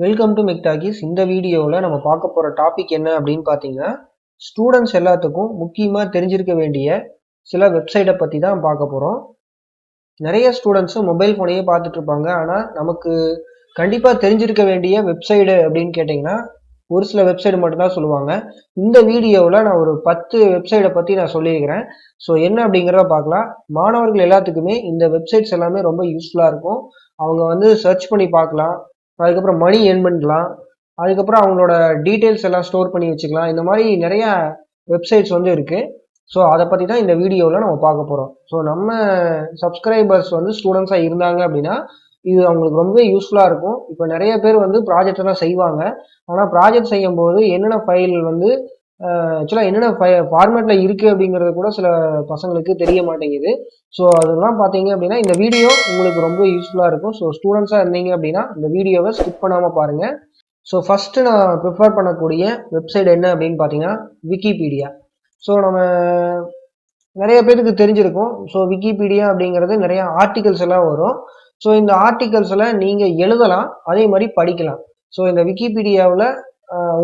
Welcome to மெக்டாகிஸ். இந்த வீடியோவில் நம்ம பார்க்க போகிற டாபிக் என்ன அப்படின்னு பார்த்தீங்கன்னா, ஸ்டூடெண்ட்ஸ் எல்லாத்துக்கும் முக்கியமாக தெரிஞ்சிருக்க வேண்டிய சில வெப்சைட்டை பற்றி தான் பார்க்க போகிறோம். நிறைய ஸ்டூடெண்ட்ஸும் மொபைல் ஃபோனையே பார்த்துட்டு இருப்பாங்க. ஆனால் நமக்கு கண்டிப்பாக தெரிஞ்சிருக்க வேண்டிய வெப்சைடு அப்படின்னு கேட்டிங்கன்னா ஒரு சில வெப்சைட் மட்டும்தான் சொல்லுவாங்க. இந்த வீடியோவில் நான் ஒரு 10 வெப்சைட்டை பற்றி நான் சொல்லியிருக்கிறேன். ஸோ என்ன அப்படிங்கிறத பார்க்கலாம். மாணவர்கள் எல்லாத்துக்குமே இந்த வெப்சைட்ஸ் எல்லாமே ரொம்ப யூஸ்ஃபுல்லாக இருக்கும். அவங்க வந்து சர்ச் பண்ணி பார்க்கலாம், அதுக்கப்புறம் மணி ஏர்ன் பண்ணலாம், அதுக்கப்புறம் அவங்களோட டீட்டெயில்ஸ் எல்லாம் ஸ்டோர் பண்ணி வச்சுக்கலாம். இந்த மாதிரி நிறைய வெப்சைட்ஸ் வந்து இருக்குது. ஸோ அதை பற்றி தான் இந்த வீடியோவில் நம்ம பார்க்க போகிறோம். ஸோ நம்ம சப்ஸ்கிரைபர்ஸ் வந்து ஸ்டூடெண்ட்ஸாக இருந்தாங்க அப்படின்னா இது அவங்களுக்கு ரொம்பவே யூஸ்ஃபுல்லாக இருக்கும். இப்போ நிறைய பேர் வந்து ப்ராஜெக்ட் எல்லாம் செய்வாங்க. ஆனால் ப்ராஜெக்ட் செய்யும் போது என்னென்ன ஃபைல் வந்து ஆக்சுவலாக என்னென்ன ஃபார்மேட்டில் இருக்குது அப்படிங்கிறது கூட சில பசங்களுக்கு தெரிய மாட்டேங்குது. ஸோ அதெல்லாம் பார்த்தீங்க அப்படின்னா இந்த வீடியோ உங்களுக்கு ரொம்ப யூஸ்ஃபுல்லாக இருக்கும். ஸோ ஸ்டூடெண்ட்ஸாக இருந்தீங்க அப்படின்னா இந்த வீடியோவை ஸ்கிப் பண்ணாமல் பாருங்கள். ஸோ ஃபஸ்ட்டு நான் ப்ரிஃபர் பண்ணக்கூடிய வெப்சைட் என்ன அப்படின்னு பார்த்தீங்கன்னா விக்கிபீடியா. ஸோ நம்ம நிறைய பேருக்கு தெரிஞ்சிருக்கும். ஸோ விக்கிபீடியா அப்படிங்கிறது நிறைய ஆர்டிகல்ஸ் எல்லாம் வரும். ஸோ இந்த ஆர்டிகல்ஸில் நீங்கள் எழுதலாம், அதே மாதிரி படிக்கலாம். ஸோ இந்த விக்கிபீடியாவில்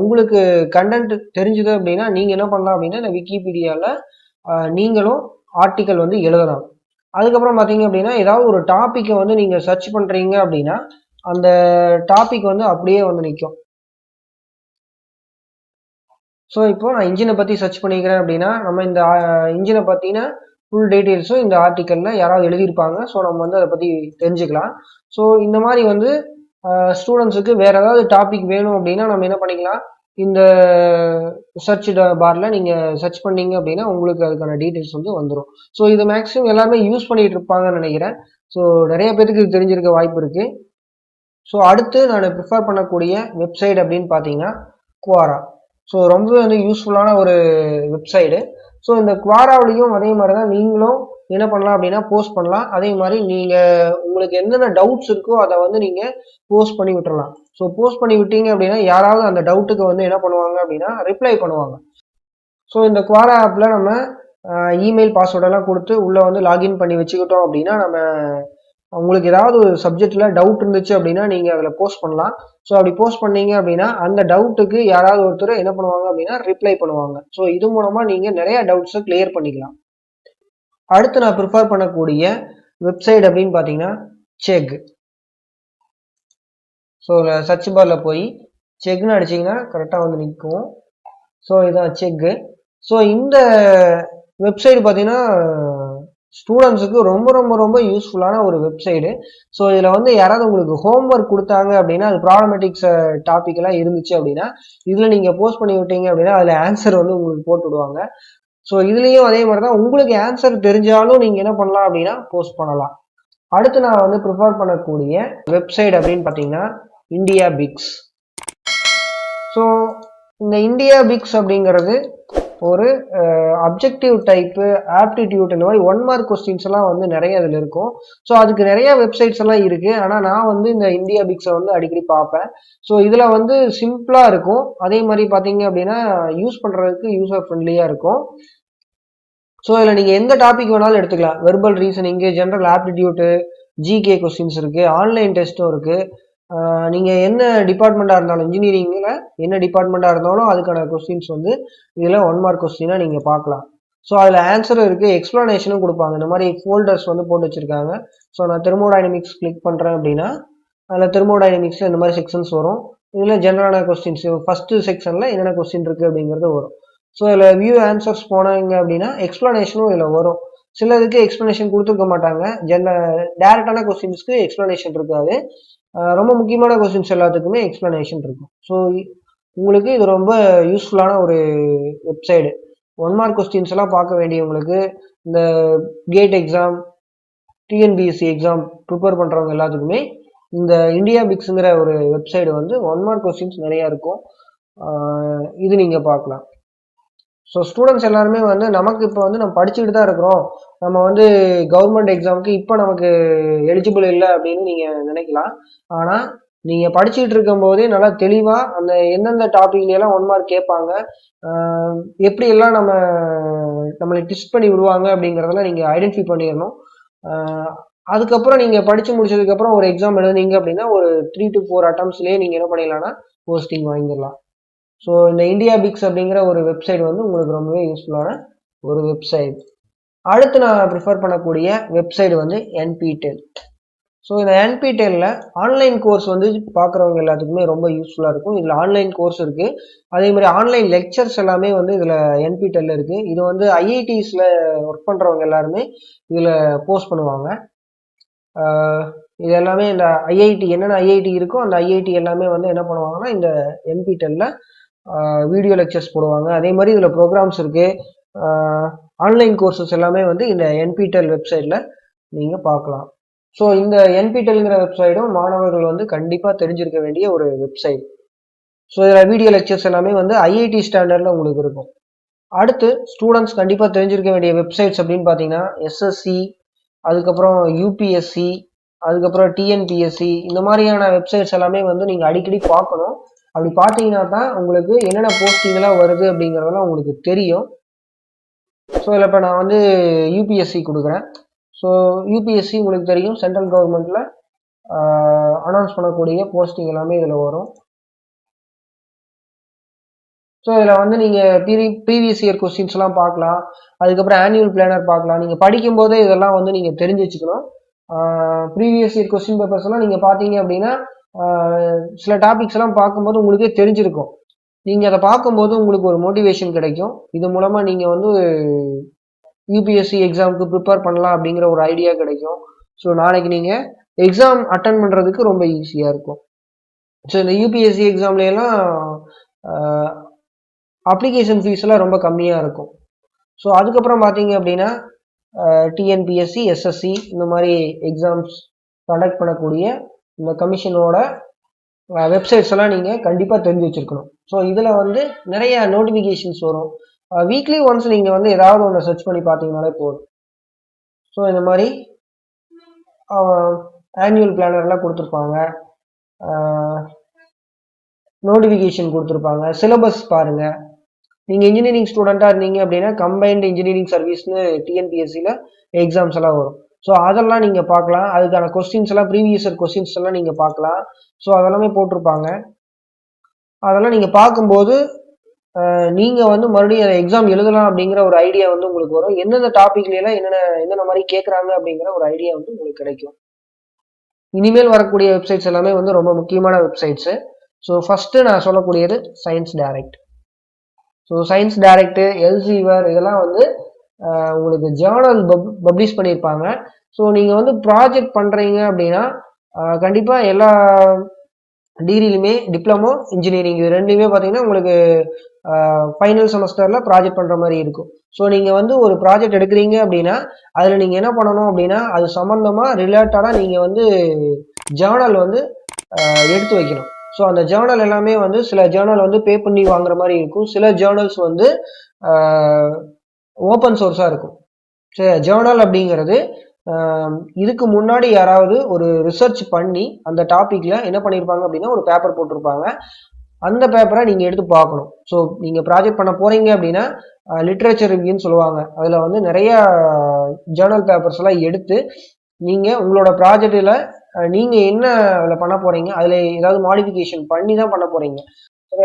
உங்களுக்கு கண்டென்ட் தெரிஞ்சுது அப்படின்னா நீங்கள் என்ன பண்ணலாம் அப்படின்னா இந்த விக்கிபீடியாவில் நீங்களும் ஆர்டிக்கல் வந்து எழுதலாம். அதுக்கப்புறம் பார்த்தீங்க அப்படின்னா ஏதாவது ஒரு டாப்பிக்கை வந்து நீங்கள் சர்ச் பண்ணுறீங்க அப்படின்னா அந்த டாபிக் வந்து அப்படியே வந்து நிற்கும். ஸோ இப்போ நான் இன்ஜினை பற்றி சர்ச் பண்ணிக்கிறேன் அப்படின்னா நம்ம இந்த இன்ஜினை பற்றின ஃபுல் டீட்டெயில்ஸும் இந்த ஆர்டிக்கலில் யாராவது எழுதியிருப்பாங்க. ஸோ நம்ம வந்து அதை பற்றி தெரிஞ்சுக்கலாம். ஸோ இந்த மாதிரி வந்து ஸ்டூடெண்ட்ஸுக்கு வேறு ஏதாவது டாபிக் வேணும் அப்படின்னா நம்ம என்ன பண்ணிக்கலாம், இந்த சர்ச் பாரில் நீங்கள் சர்ச் பண்ணீங்க அப்படின்னா உங்களுக்கு அதுக்கான டீட்டெயில்ஸ் வந்து வந்துடும். ஸோ இது மேக்ஸிமம் எல்லாருமே யூஸ் பண்ணிகிட்டு இருப்பாங்கன்னு நினைக்கிறேன். ஸோ நிறைய பேருக்கு இது தெரிஞ்சிருக்க வாய்ப்பு இருக்குது. ஸோ அடுத்து நான் ப்ரிஃபர் பண்ணக்கூடிய வெப்சைட் அப்படின்னு பார்த்தீங்கன்னா குவாரா. ஸோ ரொம்பவே வந்து யூஸ்ஃபுல்லான ஒரு வெப்சைடு. ஸோ இந்த குவாராவிலையும் அதே மாதிரி தான் நீங்களும் என்ன பண்ணலாம் அப்படின்னா போஸ்ட் பண்ணலாம். அதே மாதிரி நீங்கள் உங்களுக்கு என்னென்ன டவுட்ஸ் இருக்கோ அதை வந்து நீங்கள் போஸ்ட் பண்ணி விட்டுறலாம். ஸோ போஸ்ட் பண்ணி விட்டீங்க அப்படின்னா யாராவது அந்த டவுட்டுக்கு வந்து என்ன பண்ணுவாங்க அப்படின்னா ரிப்ளை பண்ணுவாங்க. ஸோ இந்த குவாரா ஆப்பில் நம்ம இமெயில் பாஸ்வேர்டெல்லாம் கொடுத்து உள்ளே வந்து லாகின் பண்ணி வச்சுக்கிட்டோம் அப்படின்னா நம்ம உங்களுக்கு ஏதாவது ஒரு சப்ஜெக்டில் டவுட் இருந்துச்சு அப்படின்னா நீங்கள் அதில் போஸ்ட் பண்ணலாம். ஸோ அப்படி போஸ்ட் பண்ணீங்க அப்படின்னா அந்த டவுட்டுக்கு யாராவது ஒருத்தர் என்ன பண்ணுவாங்க அப்படின்னா ரிப்ளை பண்ணுவாங்க. ஸோ இது மூலமாக நீங்கள் நிறைய டவுட்ஸை கிளியர் பண்ணிக்கலாம். அடுத்து நான் ப்ரிஃபர் பண்ணக்கூடிய வெப்சைட் அப்படின்னு பார்த்தீங்கன்னா செக். ஸோ சர்ச் பாரில் போய் செக்னு அடிச்சிங்கன்னா கரெக்டாக வந்து நிற்கும். ஸோ இதுதான் செக்கு. ஸோ இந்த வெப்சைட் பார்த்தீங்கன்னா ஸ்டூடெண்ட்ஸுக்கு ரொம்ப ரொம்ப ரொம்ப யூஸ்ஃபுல்லான ஒரு வெப்சைடு. ஸோ இதில் வந்து யாராவது உங்களுக்கு ஹோம்ஒர்க் கொடுத்தாங்க அப்படின்னா அது ப்ராப்ளமேட்டிக்ஸ் டாபிக் எல்லாம் இருந்துச்சு அப்படின்னா இதில் நீங்கள் போஸ்ட் பண்ணி விட்டீங்க அப்படின்னா அதில் ஆன்சர் வந்து உங்களுக்கு போட்டு விடுவாங்க. ஸோ இதுலேயும் அதே மாதிரி தான் உங்களுக்கு ஆன்சர் தெரிஞ்சாலும் நீங்கள் என்ன பண்ணலாம் அப்படின்னா போஸ்ட் பண்ணலாம். அடுத்து நான் வந்து ப்ரிஃபர் பண்ணக்கூடிய வெப்சைட் அப்படின்னு பார்த்தீங்கன்னா இந்தியா பிக்ஸ். ஸோ இந்த இந்தியா பிக்ஸ் அப்படிங்கிறது ஒரு அப்ஜெக்டிவ் டைப்பு, ஆப்டிடியூட், இந்த மாதிரி 1 மார்க் கொஸ்டின்ஸ் எல்லாம் வந்து நிறைய இதில் இருக்கும். ஸோ அதுக்கு நிறைய வெப்சைட்ஸ் எல்லாம் இருக்குது. ஆனால் நான் வந்து இந்த இந்தியா பிக்ஸை வந்து அடிக்கடி பார்ப்பேன். ஸோ இதில் வந்து சிம்பிளாக இருக்கும். அதே மாதிரி பார்த்தீங்க அப்படின்னா யூஸ் பண்ணுறதுக்கு யூசர் ஃப்ரெண்ட்லியாக இருக்கும். ஸோ இதில் நீங்கள் எந்த டாபிக் வேணாலும் எடுத்துக்கலாம். Verbal reasoning, general aptitude, GK questions இருக்குது, ஆன்லைன் டெஸ்ட்டும் இருக்குது. நீங்கள் என்ன டிபார்ட்மெண்ட்டாக இருந்தாலும் இன்ஜினியரிங்கில் என்ன டிபார்ட்மெண்ட்டாக இருந்தாலும் அதுக்கான கொஸ்டின்ஸ் வந்து இதில் 1 மார்க் கொஸ்டினாக நீங்கள் பார்க்கலாம். ஸோ அதில் ஆன்சரும் இருக்குது, எக்ஸ்ப்ளனேஷனும் கொடுப்பாங்க. இந்த மாதிரி ஃபோல்டர்ஸ் வந்து போட்டு வச்சுருக்காங்க. ஸோ நான் தெர்மோடைனமிக்ஸ் கிளிக் பண்ணுறேன் அப்படின்னா அதில் தெர்மோடைனமிக்ஸில் இந்த மாதிரி செக்ஷன்ஸ் வரும். இதில் ஜென்ரலான கொஸ்டின்ஸ் ஃபஸ்ட்டு செக்ஷனில் என்னென்ன கொஸ்டின் இருக்குது அப்படிங்கிறது வரும். ஸோ இதில் வியூ ஆன்சர்ஸ் போனாங்க அப்படின்னா எக்ஸ்ப்ளனேஷனும் இதில் வரும். சிலதுக்கு எக்ஸ்ப்ளனேஷன் கொடுத்துருக்க மாட்டாங்க. டேரெக்டான கொஸ்டின்ஸ்க்கு எக்ஸ்ப்ளனேஷன் இருக்காது. ரொம்ப முக்கியமான கொஸ்டின்ஸ் எல்லாத்துக்குமே எக்ஸ்ப்ளனேஷன் இருக்கும். ஸோ உங்களுக்கு இது ரொம்ப யூஸ்ஃபுல்லான ஒரு வெப்சைடு. 1 மார்க் கொஸ்டின்ஸ் எல்லாம் பார்க்க வேண்டியவங்களுக்கு, இந்த GATE exam, TNPSC exam prepare பண்ணுறவங்க எல்லாத்துக்குமே இந்த இந்தியா பிக்ஸுங்கிற ஒரு வெப்சைடு வந்து 1 மார்க் கொஸ்டின்ஸ் நிறையா இருக்கும். இது நீங்கள் பார்க்கலாம். ஸோ ஸ்டூடெண்ட்ஸ் எல்லாருமே வந்து நமக்கு இப்போ வந்து நம்ம படிச்சுக்கிட்டு தான் இருக்கிறோம், நம்ம வந்து கவர்மெண்ட் எக்ஸாமுக்கு இப்போ நமக்கு எலிஜிபிள் இல்லை அப்படின்னு நீங்கள் நினைக்கலாம். ஆனால் நீங்கள் படிச்சுக்கிட்டு இருக்கும்போதே நல்லா தெளிவாக அந்த எந்தெந்த டாபிக்லாம் 1 மார்க் கேட்பாங்க, எப்படியெல்லாம் நம்மளை டிஸ்ட் பண்ணி விடுவாங்க அப்படிங்கிறதெல்லாம் நீங்கள் ஐடென்டிஃபை பண்ணிடணும். அதுக்கப்புறம் நீங்கள் படித்து முடிச்சதுக்கப்புறம் ஒரு எக்ஸாம் எழுதுனீங்க அப்படின்னா ஒரு 3 to 4 அட்டம்ஸ்லேயே நீங்கள் என்ன பண்ணிடலாம்னா போஸ்டிங் வாங்கிடலாம். ஸோ இந்த இந்தியா பிக்ஸ் அப்படிங்கிற ஒரு வெப்சைட் வந்து உங்களுக்கு ரொம்பவே யூஸ்ஃபுல்லான ஒரு வெப்சைட். அடுத்து நான் ப்ரிஃபர் பண்ணக்கூடிய வெப்சைட் வந்து என்பிடெல். ஸோ இந்த என்பிடெல்ல ஆன்லைன் கோர்ஸ் வந்து பார்க்குறவங்க எல்லாத்துக்குமே ரொம்ப யூஸ்ஃபுல்லாக இருக்கும். இதில் ஆன்லைன் கோர்ஸ் இருக்குது, அதே மாதிரி ஆன்லைன் லெக்சர்ஸ் எல்லாமே வந்து இதில் என்பிடெல்ல இருக்குது. இது வந்து ஐஐடிஸில் ஒர்க் பண்ணுறவங்க எல்லாருமே இதில் போஸ்ட் பண்ணுவாங்க. இது எல்லாமே இந்த ஐஐடி என்னென்ன ஐஐடி இருக்கோ அந்த ஐஐடி எல்லாமே வந்து என்ன பண்ணுவாங்கன்னா இந்த என்பிடெல்ல வீடியோ லெக்சர்ஸ் போடுவாங்க. அதே மாதிரி இதில் ப்ரோக்ராம்ஸ் இருக்குது. ஆன்லைன் கோர்சஸ் எல்லாமே வந்து இந்த என்பிடெல் வெப்சைட்டில் நீங்கள் பார்க்கலாம். ஸோ இந்த என்பிடெல்ங்கிற வெப்சைட்டும் மாணவர்கள் வந்து கண்டிப்பாக தெரிஞ்சிருக்க வேண்டிய ஒரு வெப்சைட். ஸோ இதில் வீடியோ லெக்சர்ஸ் எல்லாமே வந்து ஐஐடி ஸ்டாண்டர்டில் உங்களுக்கு இருக்கும். அடுத்து ஸ்டூடெண்ட்ஸ் கண்டிப்பாக தெரிஞ்சிருக்க வேண்டிய வெப்சைட்ஸ் அப்படின்னு பார்த்தீங்கன்னா எஸ்எஸ்சி, அதுக்கப்புறம் யூபிஎஸ்சி, அதுக்கப்புறம் டிஎன்பிஎஸ்சி, இந்த மாதிரியான வெப்சைட்ஸ் எல்லாமே வந்து நீங்கள் அடிக்கடி பார்க்கணும். அப்படி பார்த்தீங்கன்னா தான் உங்களுக்கு என்னென்ன போஸ்டிங்லாம் வருது அப்படிங்கிறதெல்லாம் உங்களுக்கு தெரியும். ஸோ இதில் இப்போ நான் வந்து யூபிஎஸ்சி கொடுக்குறேன். ஸோ யூபிஎஸ்சி உங்களுக்கு தெரியும், சென்ட்ரல் கவர்மெண்ட்டில் அனௌன்ஸ் பண்ணக்கூடிய போஸ்டிங் எல்லாமே இதில் வரும். ஸோ இதில் வந்து நீங்கள் ப்ரீவியஸ் இயர் கொஸ்டின்ஸ்லாம் பார்க்கலாம், அதுக்கப்புறம் ஆனுவல் பிளானர் பார்க்கலாம். நீங்கள் படிக்கும்போதே இதெல்லாம் வந்து நீங்கள் தெரிஞ்சு வச்சுக்கணும். ப்ரீவியஸ் இயர் கொஸ்டின் பேப்பர்ஸ் எல்லாம் நீங்கள் பார்த்தீங்க அப்படின்னா சில டாபிக்ஸ் எல்லாம் பார்க்கும்போது உங்களுக்கே தெரிஞ்சிருக்கும். நீங்கள் அதை பார்க்கும்போது உங்களுக்கு ஒரு மோட்டிவேஷன் கிடைக்கும். இது மூலமாக நீங்கள் வந்து யூபிஎஸ்சி எக்ஸாமுக்கு ப்ரிப்பேர் பண்ணலாம் அப்படிங்கிற ஒரு ஐடியா கிடைக்கும். ஸோ நாளைக்கு நீங்கள் எக்ஸாம் அட்டன் பண்ணுறதுக்கு ரொம்ப ஈஸியாக இருக்கும். ஸோ இந்த யூபிஎஸ்சி எக்ஸாம்லாம் அப்ளிகேஷன் ஃபீஸ் எல்லாம் ரொம்ப கம்மியாக இருக்கும். ஸோ அதுக்கப்புறம் பார்த்தீங்க அப்படின்னா டிஎன்பிஎஸ்சி, எஸ்எஸ்சி இந்த மாதிரி எக்ஸாம்ஸ் கண்டக்ட் பண்ணக்கூடிய இந்த கமிஷனோட வெப்சைட்ஸ் எல்லாம் நீங்கள் கண்டிப்பாக தெரிஞ்சு வச்சுருக்கணும். ஸோ இதில் வந்து நிறைய நோட்டிஃபிகேஷன்ஸ் வரும். வீக்லி ஒன்ஸ் நீங்கள் வந்து ஏதாவது ஒன்று சர்ச் பண்ணி பார்த்தீங்கனாலே போதும். ஸோ இந்த மாதிரி ஆனுவல் பிளானர்லாம் கொடுத்துருப்பாங்க, நோட்டிஃபிகேஷன் கொடுத்துருப்பாங்க, சிலபஸ் பாருங்கள். நீங்கள் இன்ஜினியரிங் ஸ்டூடெண்ட்டாக இருந்தீங்க அப்படின்னா கம்பைன்டு இன்ஜினியரிங் சர்வீஸ்னு டிஎன்பிஎஸ்சியில் எக்ஸாம்ஸ் எல்லாம் வரும். ஸோ அதெல்லாம் நீங்கள் பார்க்கலாம். அதுக்கான கொஸ்டின்ஸ் எல்லாம் ப்ரீவியஸ் இயர் கொஸ்டின்ஸ் எல்லாம் நீங்கள் பார்க்கலாம். ஸோ அதெல்லாமே போட்டிருப்பாங்க. அதெல்லாம் நீங்கள் பார்க்கும்போது நீங்கள் வந்து மறுபடியும் அதை எக்ஸாம் எழுதலாம் அப்படிங்கிற ஒரு ஐடியா வந்து உங்களுக்கு வரும். எந்தெந்த டாபிக்லாம் என்னென்ன மாதிரி கேட்குறாங்க அப்படிங்கிற ஒரு ஐடியா வந்து உங்களுக்கு கிடைக்கும். இனிமேல் வரக்கூடிய வெப்சைட்ஸ் எல்லாமே வந்து ரொம்ப முக்கியமான வெப்சைட்ஸு. ஸோ ஃபஸ்ட்டு நான் சொல்லக்கூடியது Science Direct. So Science Direct, Elsevier இதெல்லாம் வந்து உங்களுக்கு ஜேர்னல் பப்ளிஷ் பண்ணியிருப்பாங்க. ஸோ நீங்கள் வந்து ப்ராஜெக்ட் பண்ணுறீங்க அப்படின்னா கண்டிப்பாக எல்லா டிகிரிலுமே டிப்ளமோ, இன்ஜினியரிங் இது ரெண்டுமே பார்த்தீங்கன்னா உங்களுக்கு ஃபைனல் செமஸ்டரில் ப்ராஜெக்ட் பண்ணுற மாதிரி இருக்கும். ஸோ நீங்கள் வந்து ஒரு ப்ராஜெக்ட் எடுக்கிறீங்க அப்படின்னா அதில் நீங்கள் என்ன பண்ணணும் அப்படின்னா அது சம்மந்தமாக ரிலேட்டடாக நீங்கள் வந்து ஜேர்னல் வந்து எடுத்து வைக்கணும். ஸோ அந்த ஜேர்னல் எல்லாமே வந்து சில ஜேர்னல் வந்து பே பண்ணி வாங்குற மாதிரி இருக்கும், சில ஜேர்னல்ஸ் வந்து ஓப்பன் சோர்ஸாக இருக்கும். சரி, ஜேர்னல் அப்படிங்கிறது இதுக்கு முன்னாடி யாராவது ஒரு ரிசர்ச் பண்ணி அந்த டாபிக்ல என்ன பண்ணியிருப்பாங்க அப்படின்னா ஒரு பேப்பர் போட்டிருப்பாங்க. அந்த பேப்பரை நீங்கள் எடுத்து பார்க்கணும். ஸோ நீங்கள் ப்ராஜெக்ட் பண்ண போறீங்க அப்படின்னா லிட்ரேச்சர் ரிவ்யூன்னு சொல்லுவாங்க. அதில் வந்து நிறைய ஜேர்னல் பேப்பர்ஸ் எல்லாம் எடுத்து நீங்கள் உங்களோட ப்ராஜெக்டில் நீங்கள் என்ன அதில் பண்ண போறீங்க, அதில் ஏதாவது மாடிஃபிகேஷன் பண்ணி தான் பண்ண போறீங்க.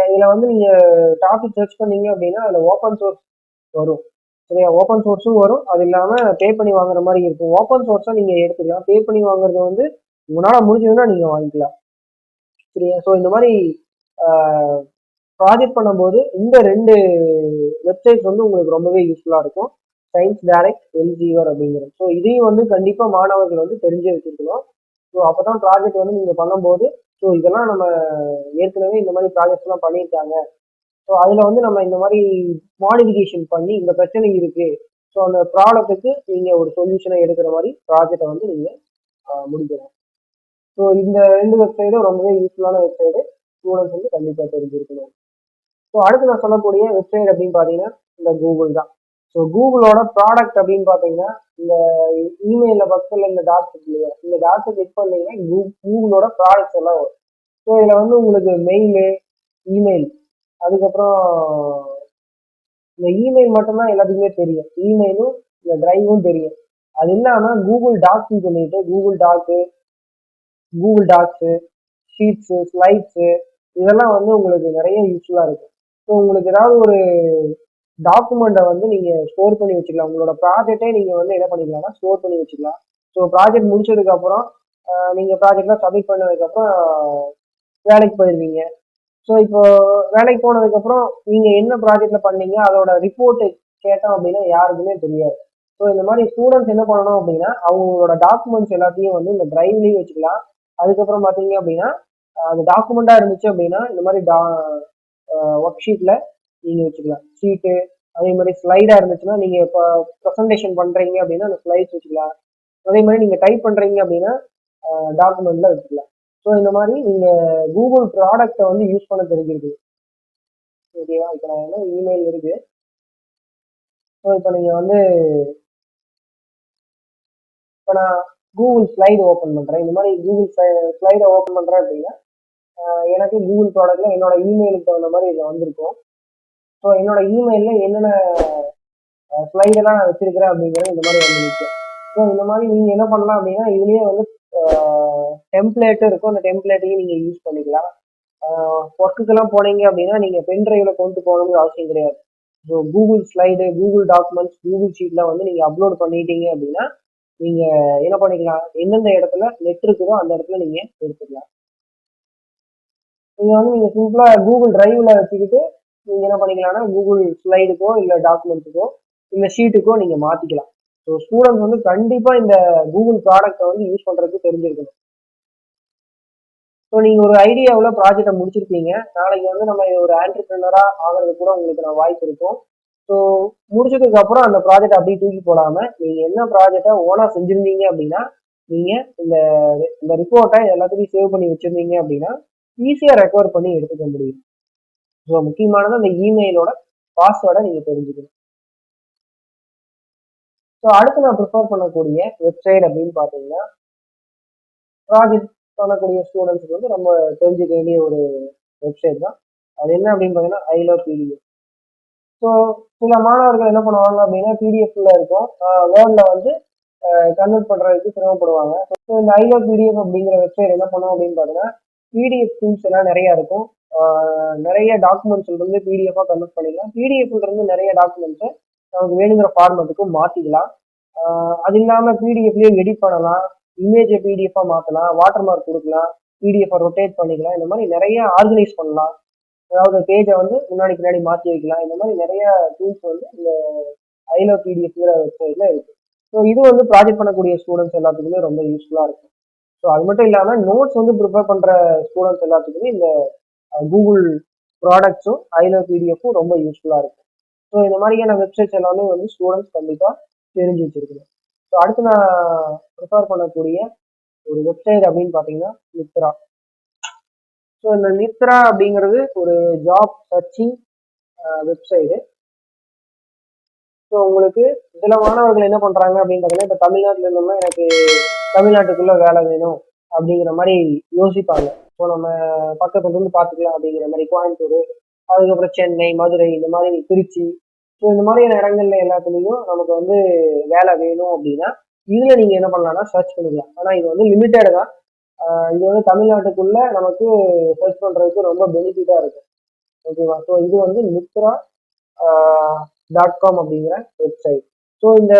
இதில் வந்து நீங்கள் டாபிக் சர்ச் பண்ணீங்க அப்படின்னா அதில் ஓப்பன் சோர்ஸ் வரும். சரியா, ஓப்பன் சோர்ஸும் வரும், அது இல்லாமல் பே பண்ணி வாங்குற மாதிரி இருக்கும். ஓப்பன் சோர்ஸாக நீங்கள் எடுத்துக்கலாம், பே பண்ணி வாங்குறது வந்து உங்களால் முடிஞ்சதுன்னா நீங்கள் வாங்கிக்கலாம். சரியா, ஸோ இந்த மாதிரி ப்ராஜெக்ட் பண்ணும்போது இந்த ரெண்டு வெப்சைட்ஸ் வந்து உங்களுக்கு ரொம்பவே யூஸ்ஃபுல்லாக இருக்கும், சயின்ஸ் டைரக்ட், எல்சீவர் அப்படிங்கிறது. ஸோ இதையும் வந்து கண்டிப்பாக மாணவர்கள் வந்து தெரிஞ்சு வச்சுருக்கணும். ஸோ அப்போ தான் ப்ராஜெக்ட் வந்து நீங்கள் பண்ணும்போது ஸோ இதெல்லாம் நம்ம ஏற்கனவே இந்த மாதிரி ப்ராஜெக்ட்ஸ்லாம் பண்ணியிருக்காங்க, ஸோ அதில் வந்து நம்ம இந்த மாதிரி மாடிஃபிகேஷன் பண்ணி இந்த பிரச்சனை இருக்கு, ஸோ அந்த ப்ராப்ளத்துக்கு நீங்கள் ஒரு சொல்யூஷனை எடுக்கிற மாதிரி ப்ராஜெக்டை வந்து நீங்கள் முடிக்கணும். ஸோ இந்த ரெண்டு வெப்சைடும் ரொம்பவே யூஸ்ஃபுல்லான வெப்சைடு, ஸ்டூடெண்ட்ஸ் வந்து கண்டிப்பாக தெரிஞ்சிருக்கணும். ஸோ அடுத்து நான் சொல்லக்கூடிய வெப்சைட் அப்படின்னு பார்த்தீங்கன்னா இந்த கூகுள் தான். ஸோ கூகுளோட ப்ராடக்ட் அப்படின்னு பார்த்தீங்கன்னா இந்த இமெயிலில் பக்கத்தில் இந்த டாட் இருக்கு இல்லையா, இந்த டாட்டை கிளிக் பண்ணீங்கன்னா கூகுளோட ப்ராடக்ட்ஸ் எல்லாம் வரும். ஸோ இதில் வந்து உங்களுக்கு மெயிலு, இமெயில், அதுக்கப்புறம் இந்த இமெயில் மட்டும்தான் எல்லாத்துக்குமே தெரியும், இமெயிலும் இந்த டிரைவும் தெரியும். அது இல்லாமல் கூகுள் டாக்ஸ்ன்னு சொல்லிட்டு கூகுள் டாக்ஸு, ஷீட்ஸு, ஸ்லைட்ஸு இதெல்லாம் வந்து உங்களுக்கு நிறைய யூஸ்ஃபுல்லாக இருக்கும். ஸோ உங்களுக்கு ஏதாவது ஒரு டாக்குமெண்ட்டை வந்து நீங்கள் ஸ்டோர் பண்ணி வச்சுக்கலாம். உங்களோட ப்ராஜெக்டே நீங்கள் வந்து என்ன பண்ணிக்கலாம்னா ஸ்டோர் பண்ணி வச்சுக்கலாம். ஸோ ப்ராஜெக்ட் முடிச்சதுக்கப்புறம் நீங்கள் ப்ராஜெக்ட்லாம் சப்மிட் பண்ணதுக்கப்புறம் வேலைக்கு போயிடுவீங்க. ஸோ இப்போ வேலைக்கு போனதுக்கப்புறம் நீங்கள் என்ன ப்ராஜெக்டில் பண்ணீங்க அதோட ரிப்போர்ட்டு கேட்டோம் அப்படின்னா யாருக்குமே தெரியாது. ஸோ இந்த மாதிரி ஸ்டூடெண்ட்ஸ் என்ன பண்ணணும் அப்படின்னா அவங்களோட டாக்குமெண்ட்ஸ் எல்லாத்தையும் வந்து இந்த டிரைவ்லேயும் வச்சுக்கலாம். அதுக்கப்புறம் பார்த்தீங்க அப்படின்னா அது டாக்குமெண்ட்டாக இருந்துச்சு அப்படின்னா இந்த மாதிரி ஒர்க் ஷீட்டில் நீங்கள் வச்சுக்கலாம். ஷீட்டு அதே மாதிரி ஸ்லைடாக இருந்துச்சுன்னா நீங்கள் இப்போ ப்ரெசன்டேஷன் பண்ணுறீங்க அப்படின்னா அந்த ஸ்லைட்ஸ் வச்சுக்கலாம். அதே மாதிரி நீங்கள் டைப் பண்ணுறீங்க அப்படின்னா டாக்குமெண்ட்டில் வச்சுக்கலாம். ஸோ இந்த மாதிரி நீங்கள் கூகுள் ப்ராடக்டை வந்து யூஸ் பண்ண தெரிஞ்சிருக்கு. ஓகேவா? இப்போ நான் வந்து இமெயில் இருக்குது. ஸோ இப்போ நீங்கள் வந்து இப்போ நான் கூகுள் ஸ்லைடு ஓப்பன் பண்ணுறேன். இந்த மாதிரி கூகுள் ஸ்லைடை ஓப்பன் பண்ணுறேன் அப்படின்னா எனக்கு கூகுள் ப்ராடக்ட்ல என்னோட இமெயிலுக்கு தகுந்த மாதிரி இதில் வந்திருக்கும். ஸோ என்னோட இமெயிலில் என்னென்ன ஸ்லைடெல்லாம் நான் வச்சிருக்கிறேன் அப்படிங்கிறது இந்த மாதிரி வந்து நிற்கும். ஸோ இந்த மாதிரி நீங்கள் என்ன பண்ணலாம் அப்படின்னா இதுலேயே வந்து டெம்ப்ளேட்டும் இருக்கும். அந்த டெம்ப்ளேட்டையும் நீங்கள் யூஸ் பண்ணிக்கலாம். ஒர்க்குக்கெல்லாம் போனீங்க அப்படின்னா நீங்கள் பென் ட்ரைவில் கொண்டு போகணுங்கிற அவசியம் கிடையாது. So Google slide, Google documents, Google ஷீட்டில் வந்து நீங்கள் அப்லோட் பண்ணிட்டீங்க அப்படின்னா நீங்கள் என்ன பண்ணிக்கலாம், எந்தெந்த இடத்துல நெட் இருக்குதோ அந்த இடத்துல நீங்கள் எடுத்துக்கலாம். நீங்கள் வந்து நீங்கள் சிம்பிளாக கூகுள் டிரைவில் வச்சுக்கிட்டு நீங்கள் என்ன பண்ணிக்கலாம்னா கூகுள் ஸ்லைடுக்கோ இல்லை டாக்குமெண்ட்டுக்கோ இல்லை ஷீட்டுக்கோ நீங்கள் மாற்றிக்கலாம். ஸோ ஸ்டூடெண்ட்ஸ் வந்து கண்டிப்பாக இந்த கூகுள் ப்ராடக்டை வந்து யூஸ் பண்ணுறதுக்கு தெரிஞ்சிருக்கணும். ஸோ நீங்கள் ஒரு ஐடியாவில் ப்ராஜெக்டை முடிச்சிருப்பீங்க. நாளைக்கு வந்து நம்ம ஒரு ஆண்டர்பிரினராக ஆகிறது கூட உங்களுக்கு நான் வாய்ப்பு இருக்கும். ஸோ முடிச்சதுக்கு அப்புறம் அந்த ப்ராஜெக்ட் அப்படியே தூக்கி போடாமல் நீங்கள் என்ன ப்ராஜெக்டை ஓனாக செஞ்சுருந்தீங்க அப்படின்னா நீங்கள் இந்த ரிப்போர்ட்டை எல்லாத்தையும் சேவ் பண்ணி வச்சுருந்தீங்க அப்படின்னா ஈஸியாக ரெக்கவர் பண்ணி எடுத்துக்க முடியும். ஸோ முக்கியமானது அந்த இமெயிலோட பாஸ்வேர்டை நீங்கள் தெரிஞ்சுக்கணும். ஸோ அடுத்து நான் ப்ரிஃபர் பண்ணக்கூடிய வெப்சைட் அப்படின்னு பார்த்தீங்கன்னா ப்ராஜெக்ட் பண்ணக்கூடிய ஸ்டூடெண்ட்ஸுக்கு வந்து நம்ம தெரிஞ்சுக்க வேண்டிய ஒரு வெப்சைட் தான். அது என்ன அப்படின்னு பார்த்தீங்கன்னா ஐ லவ் பிடிஎஃப். ஸோ சில மாணவர்கள் என்ன பண்ணுவாங்க அப்படின்னா பிடிஎஃப்ல இருக்கும், வேர்டில் வந்து கன்வெர்ட் பண்ணுறதுக்கு சிரமப்படுவாங்க. ஸோ இந்த ஐ லவ் பிடிஎஃப் அப்படிங்கிற வெப்சைட் என்ன பண்ணுவோம் அப்படின்னு பார்த்தீங்கன்னா பிடிஎஃப் டூல்ஸ் எல்லாம் நிறையா இருக்கும். நிறைய டாக்குமெண்ட்ஸ் இருந்து பிடிஎஃபாக கன்வெர்ட் பண்ணிக்கலாம். பிடிஎஃப்ல இருந்து நிறைய டாக்குமெண்ட்ஸை நமக்கு வேணுங்கிற ஃபார்மேட்டுக்கு மாற்றிக்கலாம். அது இல்லாமல் பிடிஎஃப்லேயே எடிட் பண்ணலாம், இமேஜை பிடிஎஃபாக மாற்றலாம், வாட்டர் மார்க் கொடுக்கலாம், பிடிஎஃபை ரொட்டேட் பண்ணிக்கலாம். இந்த மாதிரி நிறைய ஆர்கனைஸ் பண்ணலாம். அதாவது பேஜை வந்து முன்னாடி பின்னாடி மாற்றி வைக்கலாம். இந்த மாதிரி நிறைய டூல்ஸ் வந்து இந்த ஐ லவ் பிடிஎஃப்ங்கிற வெப்சைட்ல இருக்கு. ஸோ இது வந்து ப்ராஜெக்ட் பண்ணக்கூடிய ஸ்டூடெண்ட்ஸ் எல்லாத்துக்குமே ரொம்ப யூஸ்ஃபுல்லாக இருக்கும். ஸோ அது மட்டும் இல்லாமல் நோட்ஸ் வந்து ப்ரிப்பேர் பண்ணுற ஸ்டூடெண்ட்ஸ் எல்லாத்துக்குமே இந்த கூகுள் ப்ராடக்ட்ஸும் ஐ லவ் பிடிஎஃப்பும் ரொம்ப யூஸ்ஃபுல்லாக இருக்கும். ஸோ இந்த மாதிரியான வெப்சைட்ஸ் எல்லாமே வந்து ஸ்டூடெண்ட்ஸ் கண்டிப்பாக தெரிஞ்சு வச்சிருக்கணும். ஸோ அடுத்து நான் ப்ரிஃபர் பண்ணக்கூடிய ஒரு வெப்சைட் அப்படின்னு பார்த்தீங்கன்னா nithra. ஸோ இந்த nithra அப்படிங்கிறது ஒரு ஜாப் சர்ச்சிங் வெப்சைடு. ஸோ உங்களுக்கு சில மாணவர்கள் என்ன பண்ணுறாங்க அப்படின்னு பார்த்தீங்கன்னா இப்போ தமிழ்நாட்டில் இருந்தோம்னா எனக்கு தமிழ்நாட்டுக்குள்ளே வேலை வேணும் அப்படிங்கிற மாதிரி யோசிப்பாங்க. ஸோ நம்ம பக்கத்துல இருந்து பார்த்துக்கலாம் அப்படிங்கிற மாதிரி கோயம்புத்தூர், அதுக்கப்புறம் சென்னை, மதுரை, இந்த மாதிரி திருச்சி, ஸோ இந்த மாதிரியான இடங்கள்ல எல்லாத்துலேயும் நமக்கு வந்து வேலை வேணும் அப்படின்னா இதில் நீங்கள் என்ன பண்ணலாம்னா சர்ச் பண்ணிக்கலாம். ஆனால் இது வந்து லிமிட்டடு தான். இது வந்து தமிழ்நாட்டுக்குள்ள நமக்கு சர்ச் பண்ணுறதுக்கு ரொம்ப பெனிஃபிட்டாக இருக்கும். ஓகேவா? ஸோ இது வந்து nithra.com அப்படிங்கிற வெப்சைட். ஸோ இந்த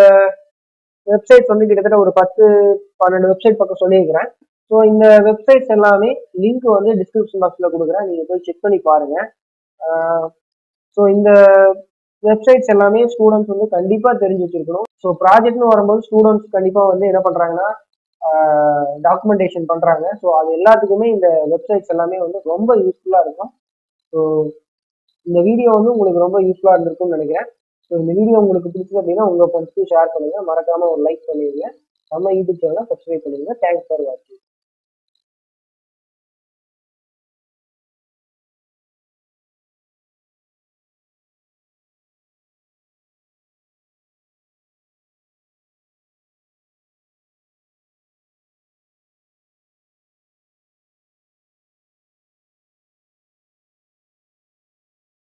வெப்சைட் வந்து கிட்டத்தட்ட ஒரு 10-12 வெப்சைட் பக்கம் சொல்லியிருக்கிறேன். ஸோ இந்த வெப்சைட்ஸ் எல்லாமே லிங்க் வந்து டிஸ்கிரிப்ஷன் பாக்ஸில் கொடுக்குறேன், நீங்கள் போய் செக் பண்ணி பாருங்கள். ஸோ இந்த வெப்சைட்ஸ் எல்லாமே ஸ்டூடெண்ட்ஸ் வந்து கண்டிப்பாக தெரிஞ்சு வச்சிருக்கணும். ஸோ ப்ராஜெக்ட்னு வரும்போது ஸ்டூடெண்ட்ஸ் கண்டிப்பாக வந்து என்ன பண்ணுறாங்கன்னா டாக்குமெண்டேஷன் பண்ணுறாங்க. ஸோ அது எல்லாத்துக்குமே இந்த வெப்சைட்ஸ் எல்லாமே வந்து ரொம்ப யூஸ்ஃபுல்லாக இருக்கும். ஸோ இந்த வீடியோ வந்து உங்களுக்கு ரொம்ப யூஸ்ஃபுல்லாக இருந்திருக்கும்னு நினைக்கிறேன். ஸோ இந்த வீடியோ உங்களுக்கு பிடிச்சது அப்படின்னா உங்கள் ஃப்ரெண்ட்ஸ்க்கு ஷேர் பண்ணுங்கள், மறக்காமல் ஒரு லைக் பண்ணிடுங்க, நம்ம யூடியூப் சேனலை சப்ஸ்கிரைப் பண்ணிடுங்க. தேங்க்ஸ் ஃபார் வாட்சிங்.